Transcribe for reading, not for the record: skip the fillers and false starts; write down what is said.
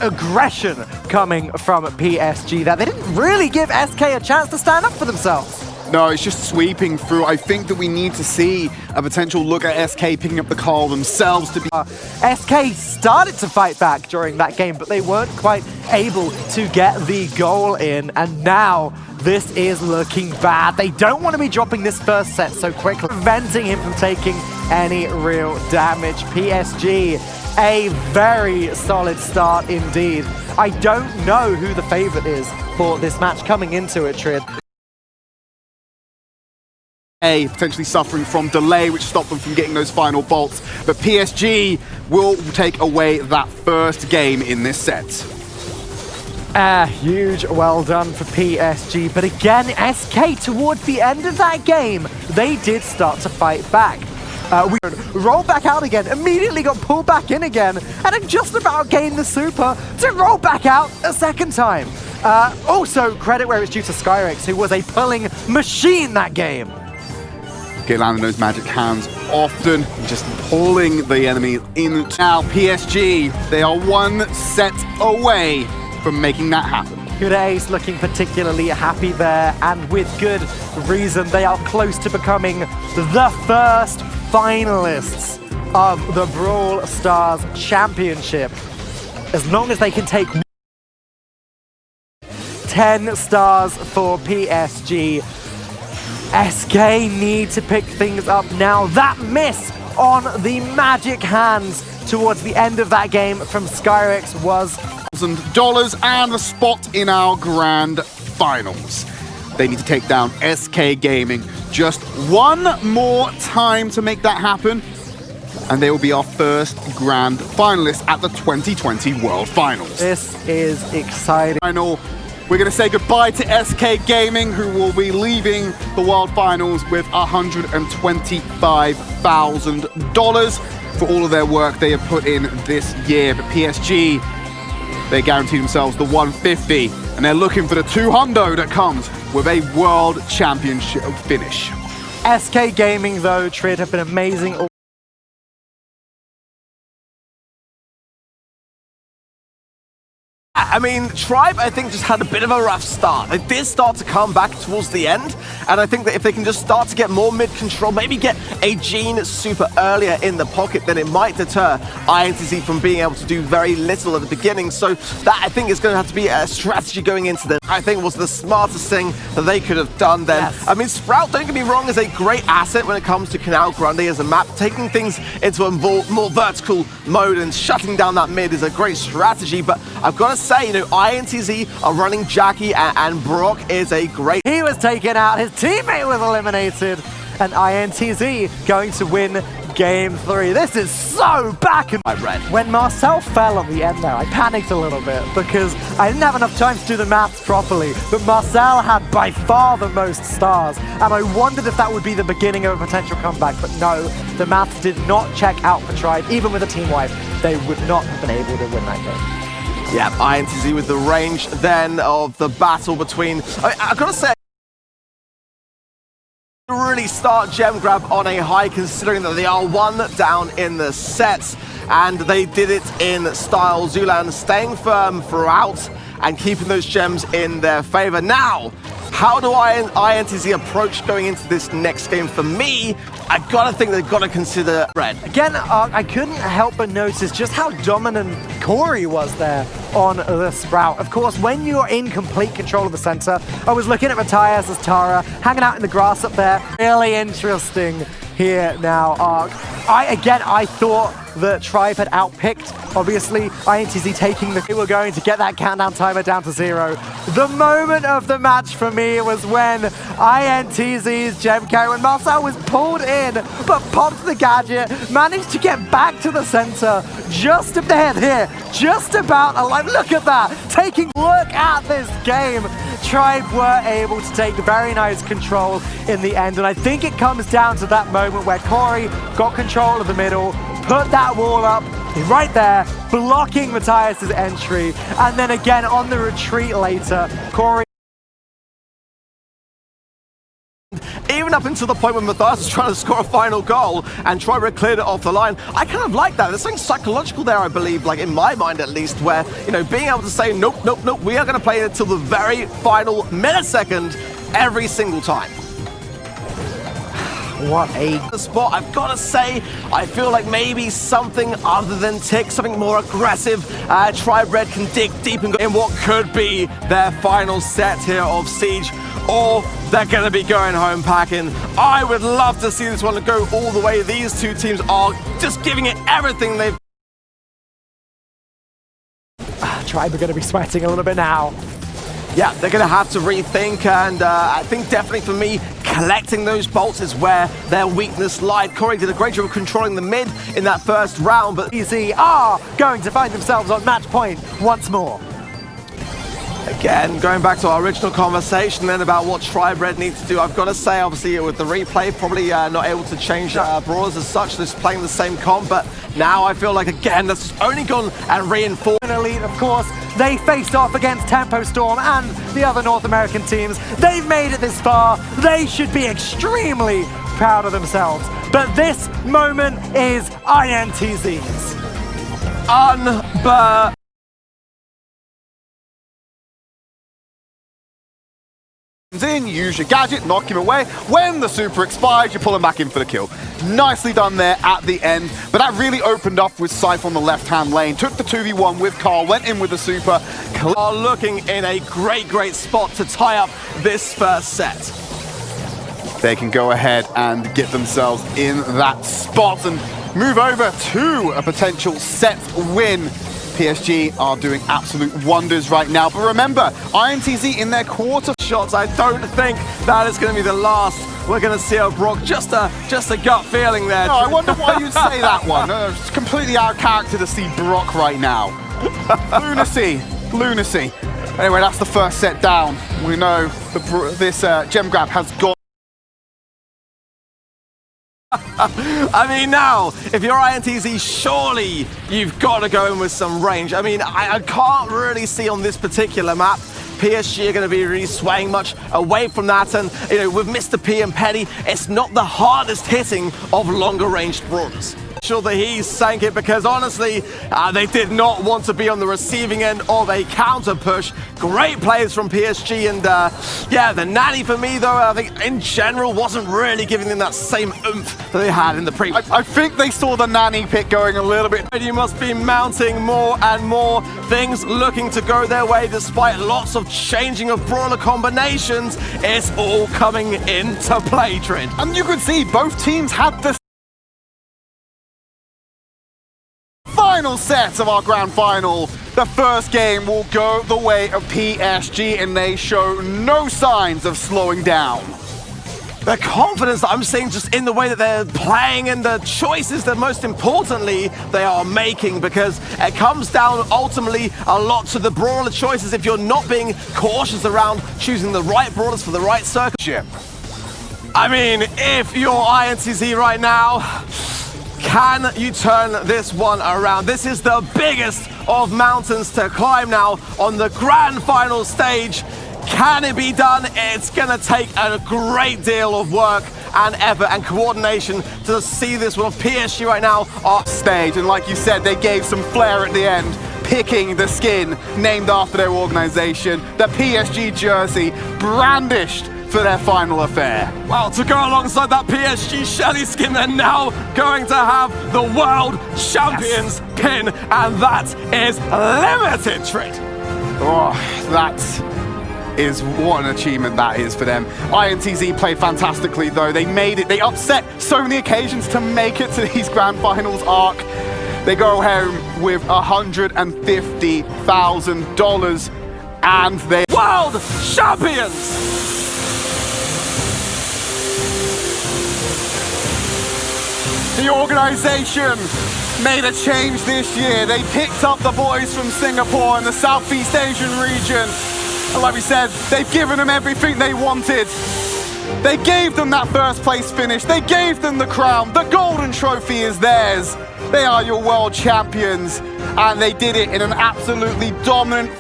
Aggression coming from PSG there. They didn't really give SK a chance to stand up for themselves. No, it's just sweeping through. I think that we need to see a potential look at SK picking up the call themselves to be... SK started to fight back during that game, but they weren't quite able to get the goal in, and now this is looking bad. They don't want to be dropping this first set so quickly, preventing him from taking any real damage. PSG, a very solid start indeed. I don't know who the favorite is for this match coming into it, Trid. Potentially suffering from delay, which stopped them from getting those final bolts. But PSG will take away that first game in this set. Huge well done for PSG. But again, SK towards the end of that game, they did start to fight back. We rolled back out again, immediately got pulled back in again, and then just about gained the super to roll back out a second time. Also, credit where it's due to Skyrix, who was a pulling machine that game. Get landing those magic hands often, just pulling the enemy in. Now PSG, they are one set away from making that happen. Good Ace looking particularly happy there, and with good reason. They are close to becoming the first finalists of the Brawl Stars Championship. As long as they can take 10 stars for PSG. SK need to pick things up now. That miss on the magic hands towards the end of that game from Skyrix was $1,000 and a spot in our grand finals. They need to take down SK Gaming just one more time to make that happen, and they will be our first grand finalist at the 2020 World Finals. This is exciting. We're going to say goodbye to SK Gaming, who will be leaving the World Finals with $125,000 for all of their work they have put in this year. But PSG, they guarantee themselves the 150, and they're looking for the 200 that comes with a World Championship finish. SK Gaming, though, Trid, have been amazing. I mean, Tribe, I think, just had a bit of a rough start. They did start to come back towards the end, and I think that if they can just start to get more mid-control, maybe get a Gene super earlier in the pocket, then it might deter INTZ from being able to do very little at the beginning. So that, I think, is going to have to be a strategy going into the, I think, was the smartest thing that they could have done then. Yes. I mean, Sprout, don't get me wrong, is a great asset when it comes to Canal Grande as a map. Taking things into a more vertical mode and shutting down that mid is a great strategy, but I've got to say, you know, INTZ are running Jackie, and Brock is a great... He was taken out, his teammate was eliminated, and INTZ going to win Game 3. This is so back and red. When Marcel fell on the end there, I panicked a little bit because I didn't have enough time to do the maths properly, but Marcel had by far the most stars, and I wondered if that would be the beginning of a potential comeback, but no, the maths did not check out for Tribe. Even with a team wipe, they would not have been able to win that game. Yeah, INTZ with the range then of the battle between... I've got to say, really start Gem Grab on a high, considering that they are one down in the sets, and they did it in style. Zulan staying firm throughout and keeping those gems in their favor. Now, how do INTZ approach going into this next game? For me, I've got to think they've got to consider red. Again, I couldn't help but notice just how dominant Corey was there on the Sprout. Of course, when you're in complete control of the center, I was looking at Matthias as Tara, hanging out in the grass up there. Really interesting here now. I thought that Tribe had outpicked, obviously, INTZ taking the... They were going to get that countdown timer down to 0. The moment of the match for me was when INTZ's Gem Carry, when Marcel was pulled in, but popped the gadget, managed to get back to the center, just ahead here, just about alive. Look at that, taking a look at this game. Tribe were able to take very nice control in the end, and I think it comes down to that moment where Corey got control of the middle, put that wall up right there, blocking Matthias's entry, and then again on the retreat later, Corey. Even up until the point when Matthias was trying to score a final goal and Tribred cleared it off the line. I kind of like that. There's something psychological there, I believe, like in my mind at least, where, you know, being able to say, nope, nope, nope, we are going to play it until the very final millisecond every single time. What a Spot, I've got to say, I feel like maybe something other than Tick, something more aggressive. Tribred can dig deep and go in what could be their final set here of Siege, or they're going to be going home packing. I would love to see this one go all the way. These two teams are just giving it everything they've... Tribe are going to be sweating a little bit now. Yeah, they're going to have to rethink, and I think definitely for me, collecting those bolts is where their weakness lied. Corey did a great job of controlling the mid in that first round, but INTZ are going to find themselves on match point once more. again, going back to our original conversation then about what Tribred needs to do, I've got to say, obviously, with the replay, probably not able to change brawlers as such, just playing the same comp, but now I feel like, again, that's only gone and reinforced. Elite, of course, they faced off against Tempo Storm and the other North American teams. They've made it this far. They should be extremely proud of themselves. But this moment is INTZ's. In, use your gadget, knock him away. When the super expires, you pull him back in for the kill. Nicely done there at the end, but that really opened up with Scythe on the left-hand lane. Took the 2v1 with Carl, went in with the super. Are looking in a great spot to tie up this first set. They can go ahead and get themselves in that spot and move over to a potential set win. PSG are doing absolute wonders right now. But remember, INTZ in their quarter shots, I don't think that is going to be the last we're going to see of Brock. Just a gut feeling there. No, I wonder why you'd say that one. It's completely out of character to see Brock right now. Lunacy. Anyway, that's the first set down. We know this gem grab has gone. I mean, now, if you're INTZ, surely you've got to go in with some range. I mean, I can't really see on this particular map PSG are going to be really swaying much away from that, and you know, with Mr. P and Penny, it's not the hardest hitting of longer ranged brawlers. Sure that he sank it because honestly, they did not want to be on the receiving end of a counter push. Great plays from PSG, and yeah, the nanny for me though, I think in general wasn't really giving them that same oomph that they had in the previous. I think they saw the nanny pick going a little bit. You must be mounting more and more things looking to go their way despite lots of changing of brawler combinations. It's all coming into play, Trid. And you could see both teams had the final set of our grand final. The first game will go the way of PSG, and they show no signs of slowing down. The confidence that I'm seeing just in the way that they're playing and the choices that most importantly they are making, because it comes down ultimately a lot to the brawler choices if you're not being cautious around choosing the right brawlers for the right circle. I mean, if you're INTZ right now, can you turn this one around? This is the biggest of mountains to climb now on the grand final stage. Can it be done? It's gonna take a great deal of work and effort and coordination to see this one. PSG right now are stage, and like you said, they gave some flair at the end, picking the skin named after their organization, the PSG jersey brandished for their final affair. Well, to go alongside that PSG Shelly skin, they're now going to have the World Champions pin, and that is limited, Trid. Oh, that is what an achievement that is for them. INTZ played fantastically though. They made it, they upset so many occasions to make it to these grand finals arc. They go home with $150,000 and they World Champions! The organization made a change this year. They picked up the boys from Singapore and the Southeast Asian region. And like we said, they've given them everything they wanted. They gave them that first place finish. They gave them the crown. The golden trophy is theirs. They are your world champions. And they did it in an absolutely dominant